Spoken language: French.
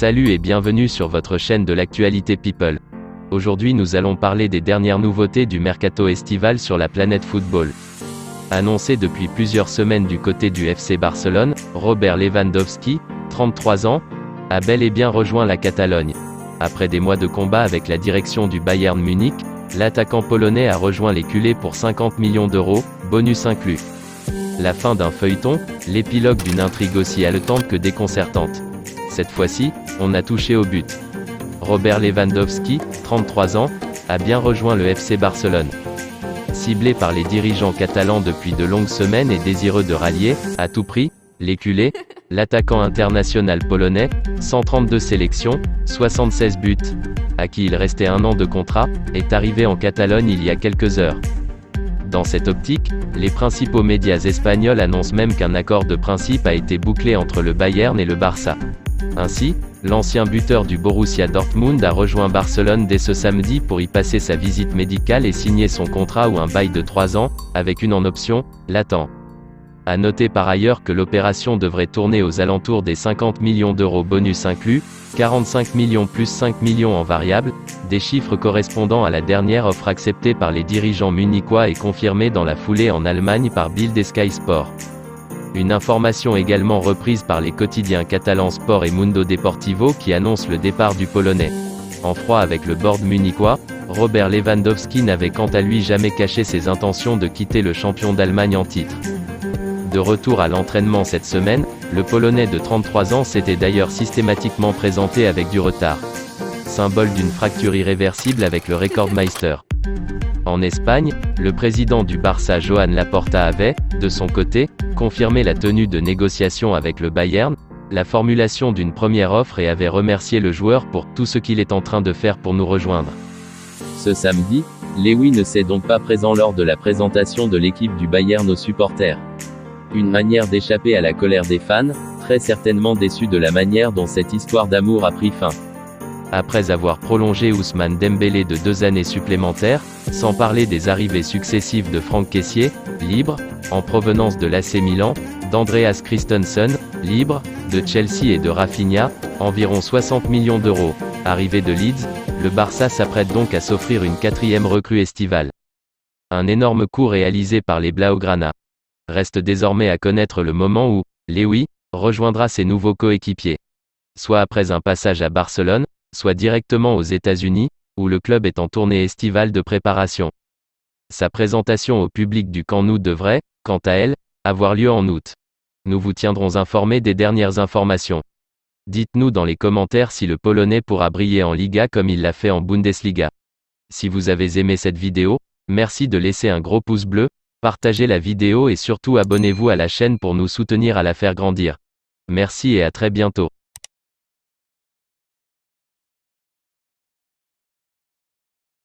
Salut et bienvenue sur votre chaîne de l'actualité People. Aujourd'hui nous allons parler des dernières nouveautés du mercato estival sur la planète football. Annoncé depuis plusieurs semaines du côté du FC Barcelone, Robert Lewandowski, 33 ans, a bel et bien rejoint la Catalogne. Après des mois de combat avec la direction du Bayern Munich, l'attaquant polonais a rejoint les culés pour 50 millions d'euros, bonus inclus. La fin d'un feuilleton, l'épilogue d'une intrigue aussi haletante que déconcertante. Cette fois-ci, on a touché au but. Robert Lewandowski, 33 ans, a bien rejoint le FC Barcelone. Ciblé par les dirigeants catalans depuis de longues semaines et désireux de rallier, à tout prix, les culés, l'attaquant international polonais, 132 sélections, 76 buts, à qui il restait 1 an de contrat, est arrivé en Catalogne il y a quelques heures. Dans cette optique, les principaux médias espagnols annoncent même qu'un accord de principe a été bouclé entre le Bayern et le Barça. Ainsi, l'ancien buteur du Borussia Dortmund a rejoint Barcelone dès ce samedi pour y passer sa visite médicale et signer son contrat ou un bail de 3 ans, avec une en option, l'attend. À noter par ailleurs que l'opération devrait tourner aux alentours des 50 millions d'euros bonus inclus, 45 millions plus 5 millions en variable, des chiffres correspondant à la dernière offre acceptée par les dirigeants munichois et confirmée dans la foulée en Allemagne par Bild et Sky Sport. Une information également reprise par les quotidiens catalans Sport et Mundo Deportivo qui annonce le départ du Polonais. En froid avec le board munichois, Robert Lewandowski n'avait quant à lui jamais caché ses intentions de quitter le champion d'Allemagne en titre. De retour à l'entraînement cette semaine, le Polonais de 33 ans s'était d'ailleurs systématiquement présenté avec du retard. Symbole d'une fracture irréversible avec le Rekordmeister. En Espagne, le président du Barça Joan Laporta avait, de son côté, confirmé la tenue de négociations avec le Bayern, la formulation d'une première offre et avait remercié le joueur pour tout ce qu'il est en train de faire pour nous rejoindre. Ce samedi, Lewy ne s'est donc pas présent lors de la présentation de l'équipe du Bayern aux supporters. Une manière d'échapper à la colère des fans, très certainement déçus de la manière dont cette histoire d'amour a pris fin. Après avoir prolongé Ousmane Dembélé de 2 années supplémentaires, sans parler des arrivées successives de Franck Kessié, libre, en provenance de l'AC Milan, d'Andreas Christensen, libre, de Chelsea et de Rafinha, environ 60 millions d'euros, arrivé de Leeds, le Barça s'apprête donc à s'offrir une 4e recrue estivale. Un énorme coup réalisé par les Blaugrana. Reste désormais à connaître le moment où Lewy rejoindra ses nouveaux coéquipiers. Soit après un passage à Barcelone, soit directement aux États-Unis, où le club est en tournée estivale de préparation. Sa présentation au public du Camp Nou devrait, quant à elle, avoir lieu en août. Nous vous tiendrons informés des dernières informations. Dites-nous dans les commentaires si le Polonais pourra briller en Liga comme il l'a fait en Bundesliga. Si vous avez aimé cette vidéo, merci de laisser un gros pouce bleu, partagez la vidéo et surtout abonnez-vous à la chaîne pour nous soutenir à la faire grandir. Merci et à très bientôt.